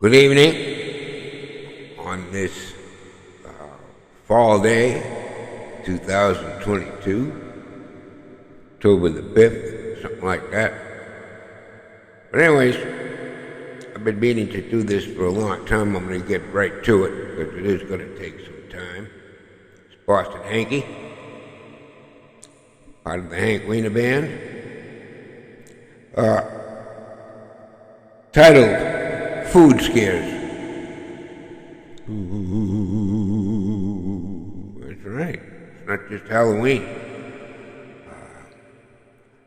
Good evening on this fall day, 2022, October the 5th, something like that. But anyways, I've been meaning to do this for a long time. I'm going to get right to it because it is going to take some time. It's Boston Hanky, part of the Hank Wiener Band, titled Food Scares. Ooh, that's right. It's not just Halloween.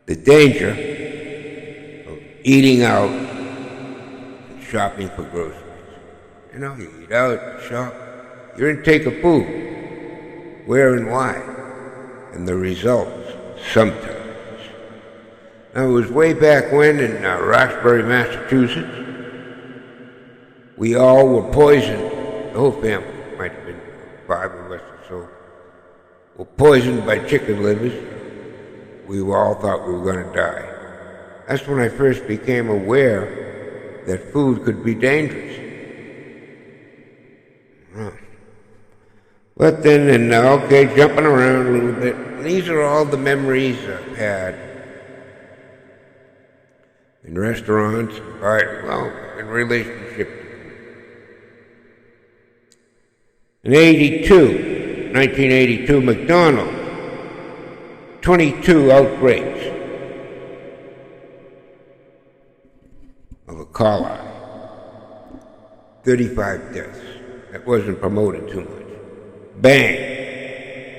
The danger of eating out and shopping for groceries. You know, you eat out, you shop, your intake of food, where and why, and the results sometimes. Now, it was way back when in Roxbury, Massachusetts. We all were poisoned, the whole family, might have been 5 of us or so, were poisoned by chicken livers. We all thought we were going to die. That's when I first became aware that food could be dangerous. But then, jumping around a little bit, these are all the memories I've had in restaurants, in relationship. In 1982, McDonald's, 22 outbreaks of a cholera, 35 deaths. That wasn't promoted too much. Bang!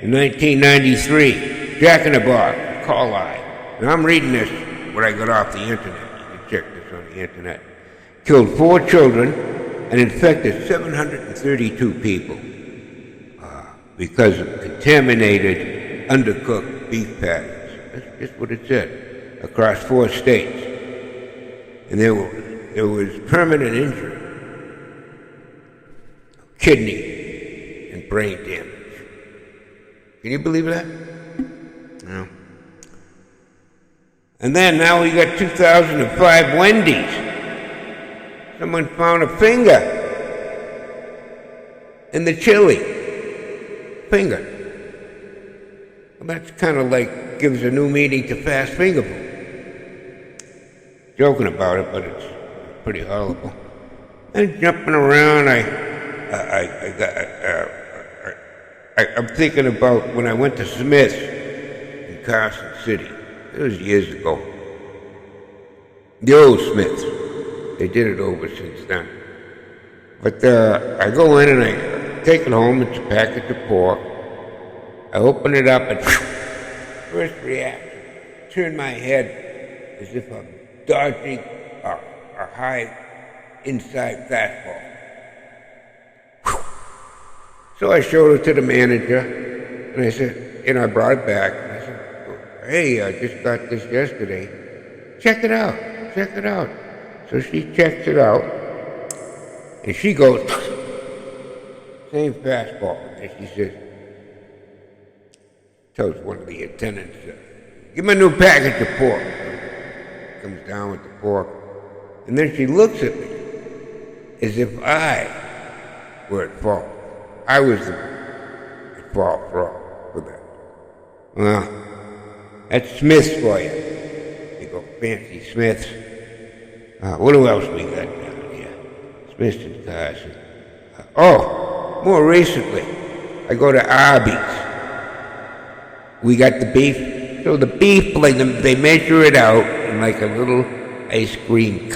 In 1993, Jack in the Box, cholera. Now I'm reading this, what I got off the internet. You can check this on the internet. Killed 4 children and infected 732 people. Because of contaminated, undercooked beef patties. That's just what it said, across 4 states. And there was permanent injury, kidney and brain damage. Can you believe that? No. And then now we got 2005 Wendy's. Someone found a finger in the chili. Finger. Well, that's kind of like gives a new meaning to fast finger food. Joking about it, but it's pretty horrible. And jumping around, I'm thinking about when I went to Smith's in Carson City. It was years ago. The old Smith's. They did it over since then. But I go in and I take it home. It's a package of pork. I open it up and first reaction, turn my head as if I'm dodging a high inside fastball. So I showed it to the manager and I said, I brought it back. And I said, hey, I just got this yesterday. Check it out. So she checks it out and she goes, same fastball. And she says, tells one of the attendants, give me a new package of pork. Comes down with the pork. And then she looks at me as if I were at fault. I was at fault for that. Well, that's Smith's for you. You go fancy Smith's. What else we got down here? Smith's and Carson. More recently, I go to Arby's. We got the beef. So the beef, they measure it out in like a little ice cream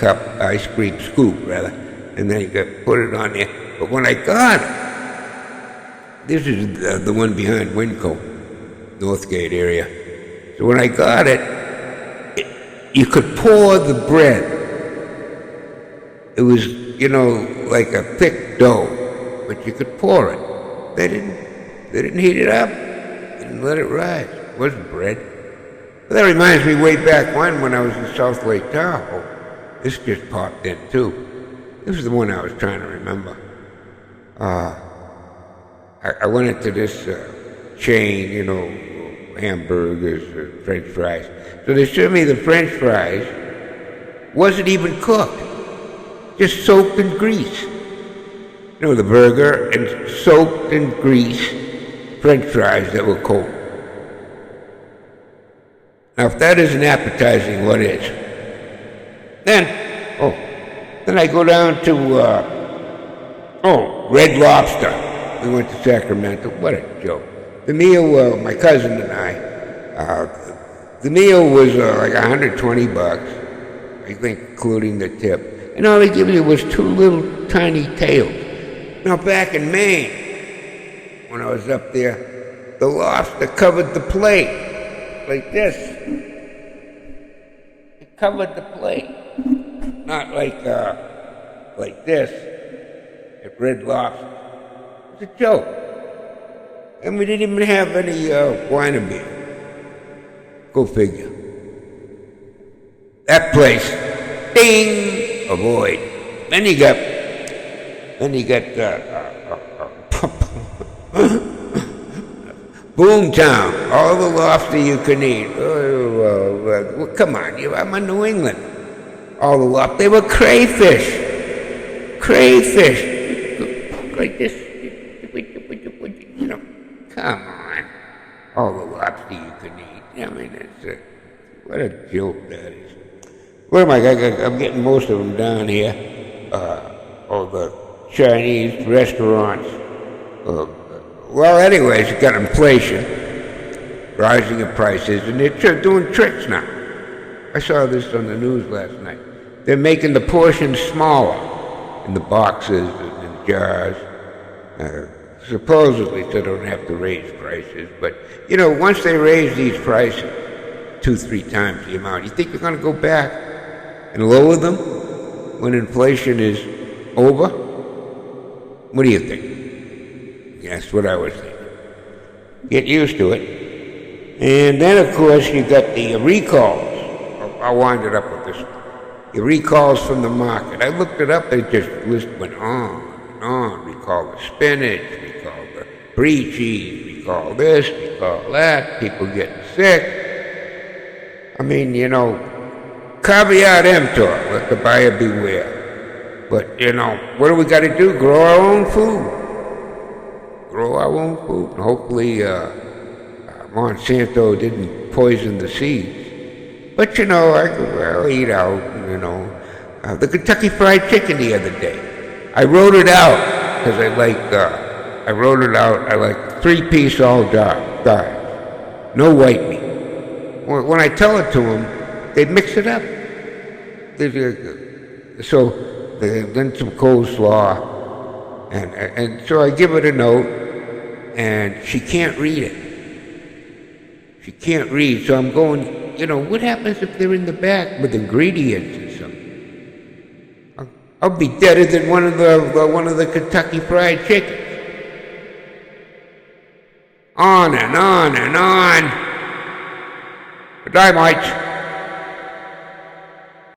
scoop, rather. And then you put it on there. But when I got it, this is the one behind Winco, Northgate area. So when I got it, you could pour the bread. It was, like a thick dough, but you could pour it. They didn't heat it up. Didn't let it rise. It wasn't bread. But that reminds me way back when I was in South Lake Tahoe. This just popped in too. This is the one I was trying to remember. I went into this chain, hamburgers, French fries. So they served me the French fries. Wasn't even cooked. just soaked in grease. You know, the burger and soaked in grease French fries that were cold. Now, if that isn't appetizing, what is? Then I go down to, Red Lobster. We went to Sacramento. What a joke. The meal, my cousin and I, the meal was like $120, I think, including the tip. And all they give you was 2 little tiny tails. Now, back in Maine, when I was up there, the lobster covered the plate like this. It covered the plate, not like this at Red Lobster. It was a joke. And we didn't even have any wine or beer. Go figure. That place, ding, avoid. Then you got Boomtown, all the lobster you can eat. Well, come on, I'm in New England. All the lobster, they were crayfish, like this. You know, come on, all the lobster you can eat. I mean, it's what a joke that is. What am I? I'm getting most of them down here. All the Chinese restaurants. Well, anyways, you got inflation, rising in prices, and they're doing tricks now. I saw this on the news last night. They're making the portions smaller in the boxes and in jars, supposedly so they don't have to raise prices. But, you know, once they raise these prices 2-3 times the amount, you think they're going to go back and lower them when inflation is over? What do you think? That's what I was thinking. Get used to it. And then, of course, you got the recalls. I'll wind it up with this one. The recalls from the market. I looked it up. They just list went on and on. Recall the spinach. Recall the brie cheese. Recall this. Recall that. People getting sick. I mean, you know, caveat emptor. Let the buyer beware. But, you know, what do we got to do? Grow our own food. Grow our own food. And hopefully Monsanto didn't poison the seeds. But, you know, I'll eat out, you know. The Kentucky Fried Chicken the other day. I wrote it out because I like 3-piece all diet. No white meat. When I tell it to them, they mix it up. So then some coleslaw. And so I give it a note, and she can't read it. She can't read, so I'm going, you know, what happens if they're in the back with ingredients and something? I'll be deader than one of the Kentucky Fried Chickens. On and on and on. Good night, mates.